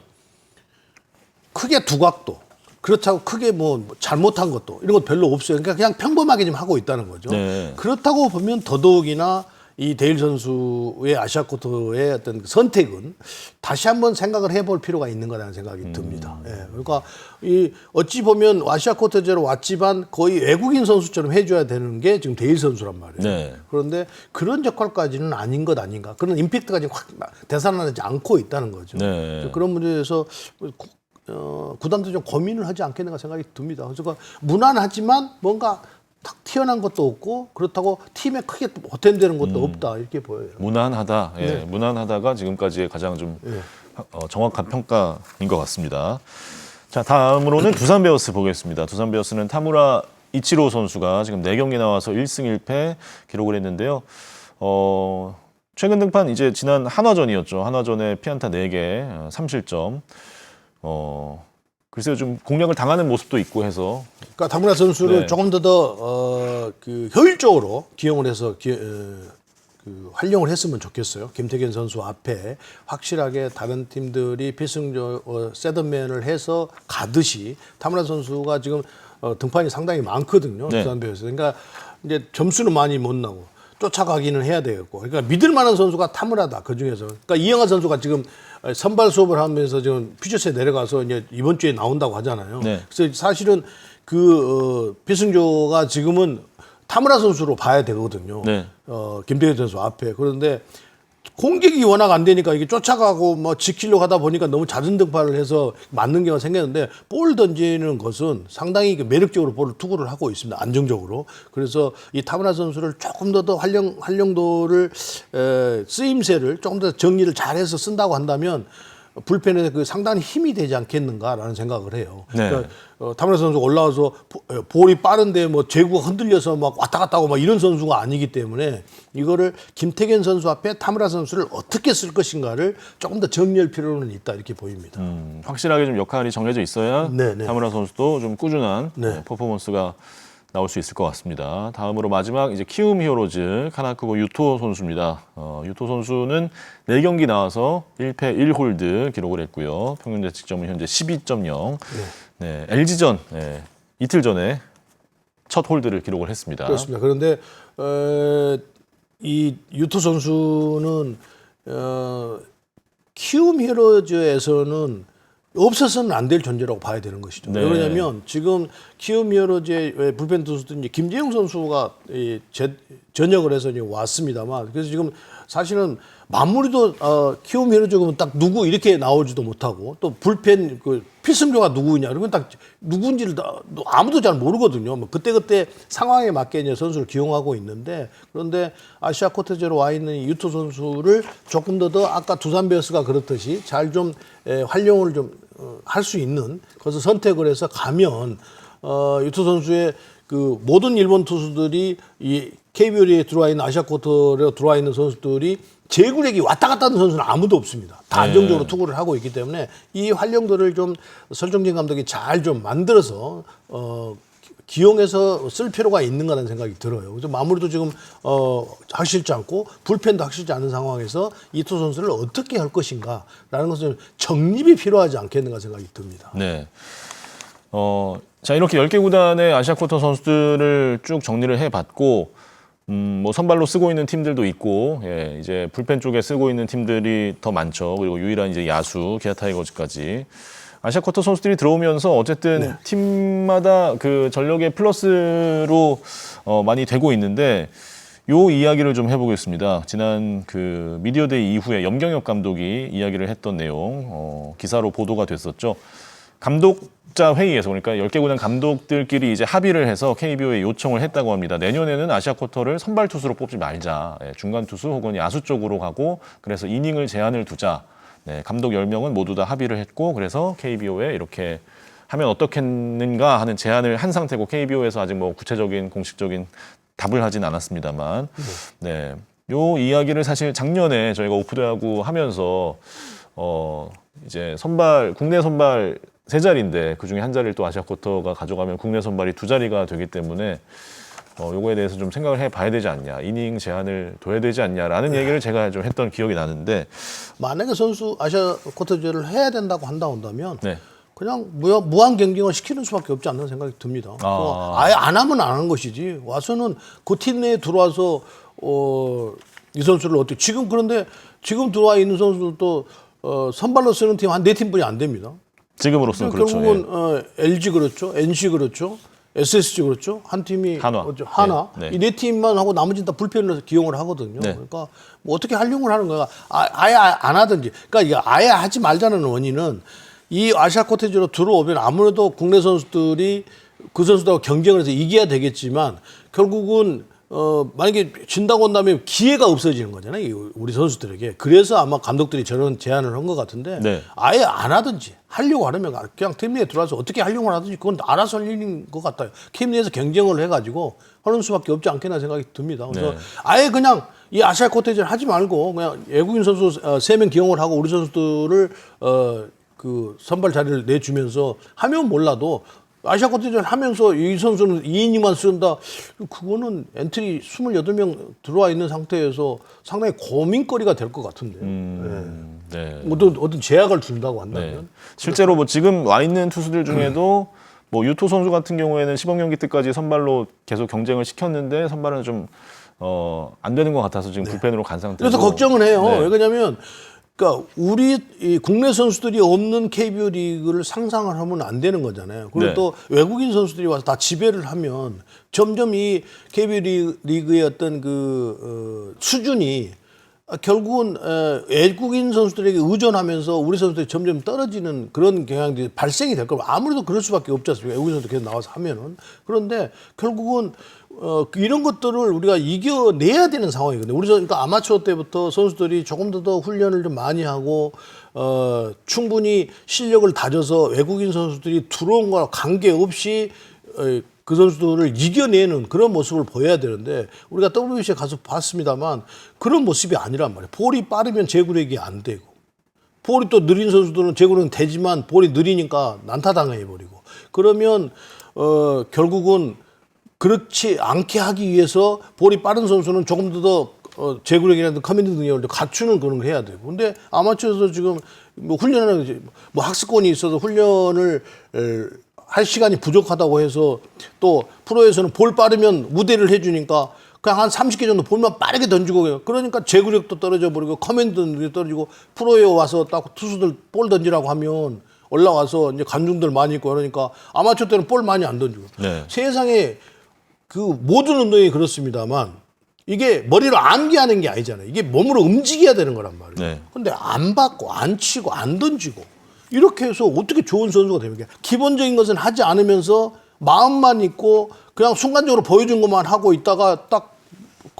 크게 두각도 그렇다고 크게 뭐 잘못한 것도 이런 것 별로 없어요. 그러니까 그냥 평범하게 좀 하고 있다는 거죠. 그렇다고 보면 더더욱이나 이 데일 선수의 아시아 쿼터의 어떤 선택은 다시 한번 생각을 해볼 필요가 있는 거라는 생각이 듭니다. 그러니까 이 어찌 보면 아시아 쿼터제로 왔지만 거의 외국인 선수처럼 해줘야 되는 게 지금 데일 선수란 말이에요. 그런데 그런 역할까지는 아닌 것 아닌가. 그런 임팩트가 지금 확 되살아나지 않고 있다는 거죠. 그런 문제에서 구단도 좀 고민을 하지 않겠는가 생각이 듭니다. 그래서 무난하지만 뭔가 탁 튀어나온 것도 없고 그렇다고 팀에 크게 보탬되는 것도 없다 이렇게 보여요. 무난하다. 무난하다가 지금까지의 가장 좀 정확한 평가인 것 같습니다. 자, 다음으로는 두산 베어스 보겠습니다. 두산 베어스는 타무라 이치로 선수가 지금 4경기 나와서 1승 1패 기록을 했는데요. 최근 등판 이제 지난 한화전이었죠. 한화전에 피안타 4개, 3실점. 글쎄요, 좀 공략을 당하는 모습도 있고 해서. 그러니까 타무라 선수를 네. 조금 더 그 효율적으로 기용을 해서 그 활용을 했으면 좋겠어요. 김태균 선수 앞에 확실하게 다른 팀들이 필승조 세드맨을 해서 가듯이 타무라 선수가 지금 등판이 상당히 많거든요. 네. 두산 베어스. 그러니까 이제 점수는 많이 못 나고 쫓아가기는 해야 되겠고. 그러니까 믿을 만한 선수가 타무라다. 그 중에서. 그러니까 이영하 선수가 지금 선발 수업을 하면서 지금 퓨처스에 내려가서 이제 이번 주에 나온다고 하잖아요. 네. 그래서 사실은 그 필승조가 지금은 타무라 선수로 봐야 되거든요. 네. 김태균 선수 앞에. 그런데 공격이 워낙 안 되니까 이게 쫓아가고 뭐 지키려고 하다 보니까 너무 잦은 등판을 해서 맞는 경우가 생겼는데 볼 던지는 것은 상당히 매력적으로 볼을 투구를 하고 있습니다. 안정적으로. 그래서 이 타무라 선수를 조금 더 활용도를 쓰임새를 조금 더 정리를 잘해서 쓴다고 한다면 불펜에 그 상당히 힘이 되지 않겠는가라는 생각을 해요. 네. 그러니까 타무라 선수가 올라와서 볼이 빠른데 뭐 제구가 흔들려서 막 왔다 갔다 하고 막 이런 선수가 아니기 때문에 이거를 김태균 선수 앞에 타무라 선수를 어떻게 쓸 것인가를 조금 더 정리할 필요는 있다 이렇게 보입니다. 확실하게 좀 역할이 정해져 있어야 네. 타무라 선수도 좀 꾸준한 네. 퍼포먼스가 나올 수 있을 것 같습니다. 다음으로 마지막 이제 키움 히어로즈 카나크고 유토 선수입니다. 유토 선수는 4경기 나와서 1패 1홀드 기록을 했고요. 평균 자책점은 현재 12.0. 네, LG전 이틀 전에 첫 홀드를 기록을 했습니다. 그렇습니다. 그런데 이 유토 선수는 키움 히어로즈에서는 없어서는 안 될 존재라고 봐야 되는 것이죠. 네. 왜냐하면 지금 키움 히어로즈의 불펜 투수도 이제 김재용 선수가 전역을 해서 이제 왔습니다만, 그래서 지금 사실은 마무리도 키움 히어로즈는 딱 누구 이렇게 나오지도 못하고 또 불펜 그 필승조가 누구냐 그러면 딱 누군지를 아무도 잘 모르거든요. 뭐 그때 상황에 맞게 이제 선수를 기용하고 있는데, 그런데 아시아 쿼터제로 와 있는 이 유토 선수를 조금 더 아까 두산 베어스가 그렇듯이 잘 좀 활용을 좀 할 수 있는 것을 선택을 해서 가면 유토 선수의 그 모든 일본 투수들이 이 KBO에 들어와 있는 아시아 쿼터로 들어와 있는 선수들이 제구력이 왔다 갔다 하는 선수는 아무도 없습니다. 다 안정적으로 투구를 하고 있기 때문에 이 활용도를 좀 설정진 감독이 잘 좀 만들어서 기용해서 쓸 필요가 있는가라는 생각이 들어요. 그래서 마무리도 지금 확실치 않고 불펜도 확실치 않은 상황에서 이투 선수를 어떻게 할 것인가라는 것은 정립이 필요하지 않겠는가 생각이 듭니다. 네. 자, 이렇게 10개 구단의 아시아 쿼터 선수들을 쭉 정리를 해봤고, 뭐 선발로 쓰고 있는 팀들도 있고, 이제 불펜 쪽에 쓰고 있는 팀들이 더 많죠. 그리고 유일한 이제 야수, 기아 타이거즈까지. 아시아 쿼터 선수들이 들어오면서 어쨌든 팀마다 그 전력의 플러스로 많이 되고 있는데, 요 이야기를 좀 해보겠습니다. 지난 그 미디어데이 이후에 염경엽 감독이 이야기를 했던 내용, 기사로 보도가 됐었죠. 감독자 회의에서, 그러니까 10개 구단 감독들끼리 이제 합의를 해서 KBO에 요청을 했다고 합니다. 내년에는 아시아 쿼터를 선발 투수로 뽑지 말자. 중간 투수 혹은 야수 쪽으로 가고, 그래서 이닝을 제한을 두자. 네, 감독 10명은 모두 다 합의를 했고, 그래서 KBO에 이렇게 하면 어떻겠는가 하는 제안을 한 상태고, KBO에서 아직 뭐 구체적인 공식적인 답을 하진 않았습니다만, 네, 요 이야기를 사실 작년에 저희가 오프대하고 하면서 이제 국내 선발 3자리인데 그 중에 한 자리를 또 아시아 쿼터가 가져가면 국내 선발이 2자리가 되기 때문에 요거에 대해서 좀 생각을 해봐야 되지 않냐, 이닝 제한을 둬야 되지 않냐라는 얘기를 제가 좀 했던 기억이 나는데, 만약에 선수 아시아 쿼터제를 해야 된다고 한다면 네. 그냥 무한 경쟁을 시키는 수밖에 없지 않는 생각이 듭니다. 아예 안 하면 안 하는 것이지, 와서는 그 팀 내에 들어와서 이 선수를 어떻게 그런데 지금 들어와 있는 선수도 선발로 쓰는 팀 한 4팀뿐이 안 됩니다. 지금으로서는 그렇죠. 결국은 LG 그렇죠, NC 그렇죠, SSG 그렇죠, 한 팀이 하나 네. 이 4팀만 하고 나머지는 다 불펜으로 기용을 하거든요. 네. 그러니까 뭐 어떻게 활용을 하는 거야? 아예 안 하든지. 그러니까 이게 아예 하지 말자는 원인은 이 아시아 쿼터제로 들어오면 아무래도 국내 선수들이 그 선수들하고 경쟁을 해서 이겨야 되겠지만 결국은 만약에 진다고 한다면 기회가 없어지는 거잖아요. 우리 선수들에게. 그래서 아마 감독들이 저런 제안을 한 것 같은데 네. 아예 안 하든지 하려고 하려면 그냥 팀 내에 들어와서 어떻게 하려고 하든지 그건 알아서 할 일인 것 같아요. 팀 내에서 경쟁을 해가지고 하는 수밖에 없지 않겠나 생각이 듭니다. 그래서 네. 아예 그냥 이 아시아 쿼터제를 하지 말고 그냥 외국인 선수 3명 기용을 하고 우리 선수들을 그 선발 자리를 내주면서 하면 몰라도 아시아 쿼터제를 하면서 이 선수는 2이닝만 쓴다. 그거는 엔트리 28명 들어와 있는 상태에서 상당히 고민거리가 될 것 같은데요. 네. 어떤 제약을 준다고 한다면. 네. 실제로 뭐 지금 와 있는 투수들 중에도 뭐 유토 선수 같은 경우에는 시범 경기 때까지 선발로 계속 경쟁을 시켰는데 선발은 좀 안 되는 것 같아서 지금 불펜으로 간 상태고. 그래서 걱정은 해요. 네. 왜 그러냐면 그러니까 우리 이 국내 선수들이 없는 KBO 리그를 상상을 하면 안 되는 거잖아요. 그리고 네. 또 외국인 선수들이 와서 다 지배를 하면 점점 이 KBO 리그의 어떤 수준이 결국은 외국인 선수들에게 의존하면서 우리 선수들이 점점 떨어지는 그런 경향들이 발생이 될 거고 아무래도 그럴 수밖에 없지 않습니까? 외국인 선수들 계속 나와서 하면은. 그런데 결국은 이런 것들을 우리가 이겨내야 되는 상황이거든요. 우리 그러니까 아마추어 때부터 선수들이 조금 더 훈련을 좀 많이 하고 충분히 실력을 다져서 외국인 선수들이 들어온 거와 관계없이 그 선수들을 이겨내는 그런 모습을 보여야 되는데 우리가 WBC에 가서 봤습니다만 그런 모습이 아니란 말이에요. 볼이 빠르면 제구력이 안 되고 볼이 또 느린 선수들은 제구력은 되지만 볼이 느리니까 난타당해 버리고 그러면 결국은 그렇지 않게 하기 위해서 볼이 빠른 선수는 조금 더 제구력이라든지 커맨드 능력을 갖추는 그런 걸 해야 되고 근데 아마추어에서 지금 뭐 훈련을 뭐 학습권이 있어서 훈련을 할 시간이 부족하다고 해서 또 프로에서는 볼 빠르면 무대를 해주니까 그냥 한 30개 정도 볼만 빠르게 던지고 그러니까 제구력도 떨어져 버리고 커맨드 능력이 떨어지고 프로에 와서 딱 투수들 볼 던지라고 하면 올라와서 이제 관중들 많이 있고 그러니까 아마추어 때는 볼 많이 안 던지고 네. 세상에 그 모든 운동이 그렇습니다만 이게 머리로 암기하는 게 아니잖아요. 이게 몸으로 움직여야 되는 거란 말이에요. 네. 근데 안 받고 안 치고 안 던지고 이렇게 해서 어떻게 좋은 선수가 됩니까? 기본적인 것은 하지 않으면서 마음만 있고 그냥 순간적으로 보여준 것만 하고 있다가 딱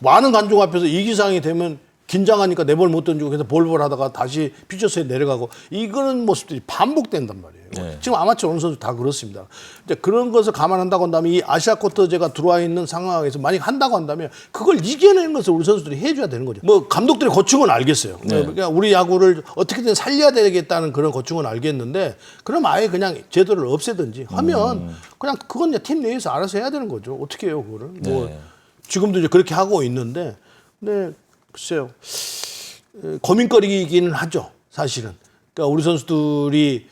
많은 관중 앞에서 이기상이 되면 긴장하니까 내 볼 못 던지고 그래서 볼볼 하다가 다시 피처스에 내려가고 이거는 모습들이 반복된단 말이에요. 네. 지금 아마추어 오는 선수 다 그렇습니다. 이제 그런 것을 감안한다고 한다면 이 아시아 쿼터제가 들어와 있는 상황에서 만약 한다고 한다면 그걸 이겨내는 것을 우리 선수들이 해줘야 되는 거죠. 뭐 감독들의 고충은 알겠어요. 네. 그러니까 우리 야구를 어떻게든 살려야 되겠다는 그런 고충은 알겠는데 그럼 아예 그냥 제도를 없애든지 하면 그냥 그건 이제 팀 내에서 알아서 해야 되는 거죠. 어떻게 해요 그거를. 뭐 네. 지금도 이제 그렇게 하고 있는데 근데 글쎄요. 고민거리이기는 하죠. 사실은. 그러니까 우리 선수들이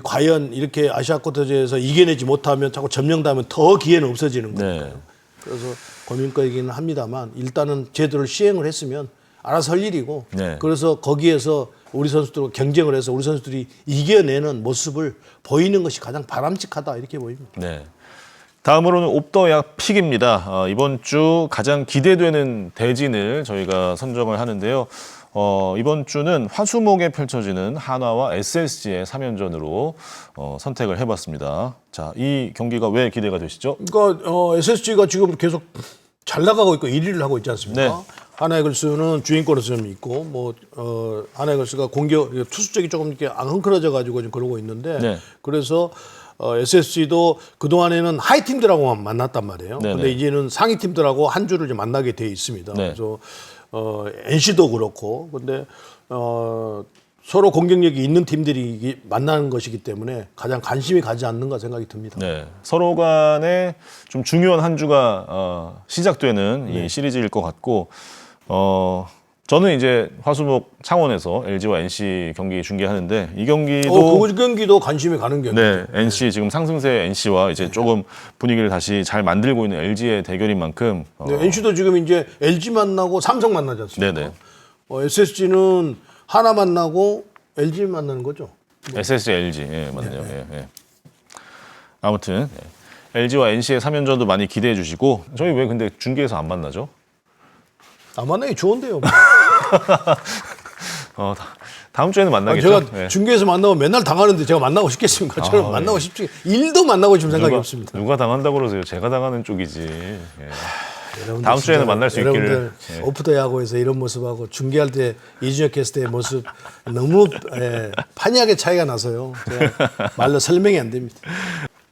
과연 이렇게 아시아 쿼터제에서 이겨내지 못하면 자꾸 점령당하면 더 기회는 없어지는 거니까요. 네. 그래서 고민거리이기는 합니다만 일단은 제도를 시행을 했으면 알아서 할 일이고 네. 그래서 거기에서 우리 선수들과 경쟁을 해서 우리 선수들이 이겨내는 모습을 보이는 것이 가장 바람직하다 이렇게 보입니다. 네. 다음으로는 옵더약 픽입니다. 이번 주 가장 기대되는 대진을 저희가 선정을 하는데요. 이번 주는 화수목에 펼쳐지는 한화와 SSG의 3연전으로 선택을 해봤습니다. 자, 이 경기가 왜 기대가 되시죠? 그러니까 SSG가 지금 계속 잘 나가고 있고 1위를 하고 있지 않습니까? 네. 하나이글스는 주인권에서 좀 있고 뭐 하나이글스가 공격 투수적이 조금 이렇게 앙흥크러져 가지고 지금 그러고 있는데 네. 그래서 SSG도 그동안에는 하이 팀들하고만 만났단 말이에요. 네네. 근데 이제는 상위 팀들하고 한 주를 이제 만나게 돼 있습니다. 네. 그래서 NC도 그렇고 근데 서로 공격력이 있는 팀들이 만나는 것이기 때문에 가장 관심이 가지 않는가 생각이 듭니다. 네, 서로 간에 좀 중요한 한 주가 시작되는 이 시리즈일 것 같고 저는 이제 화수목 창원에서 LG와 NC 경기 중계하는데 이 경기도 그 경기도 관심이 가는 경기. 네, NC 지금 상승세 NC와 이제 조금 분위기를 다시 잘 만들고 있는 LG의 대결인 만큼 네, NC도 지금 이제 LG 만나고 삼성 만나지 않습니까? 네네. SSG는 하나 만나고 LG 만나는 거죠. SSG, LG 맞네요. 예. 아무튼 LG와 NC의 3연전도 많이 기대해 주시고 저희 왜 근데 중계에서 안 만나죠? 안 만나기 좋은데요. 다음 주에는 만나겠죠? 제가 중계에서 만나면 맨날 당하는데 제가 만나고 싶겠습니까? 저는 만나고 싶지 일도 만나고 싶은 생각이 없습니다. 누가 당한다고 그러세요? 제가 당하는 쪽이지. 예. 여러분들 다음 주에는 진짜 만날 수 있기를. 여러분들 예. 오프더 야구에서 이런 모습하고 중계할 때 이준혁 캐스터의 모습 너무 판이하게 차이가 나서요. 제가 말로 설명이 안 됩니다.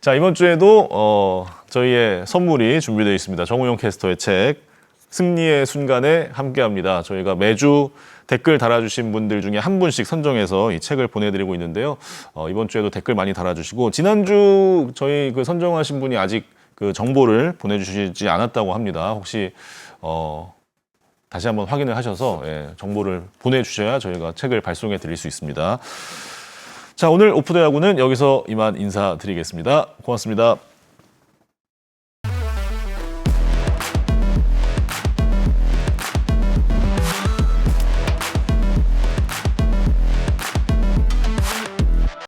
자, 이번 주에도 저희의 선물이 준비되어 있습니다. 정우영 캐스터의 책 승리의 순간에 함께합니다. 저희가 매주 댓글 달아주신 분들 중에 한 분씩 선정해서 이 책을 보내드리고 있는데요. 이번 주에도 댓글 많이 달아주시고 지난주 저희 그 선정하신 분이 아직 그 정보를 보내주시지 않았다고 합니다. 혹시 다시 한번 확인을 하셔서 정보를 보내주셔야 저희가 책을 발송해 드릴 수 있습니다. 자, 오늘 오프더 야구는 여기서 이만 인사드리겠습니다. 고맙습니다.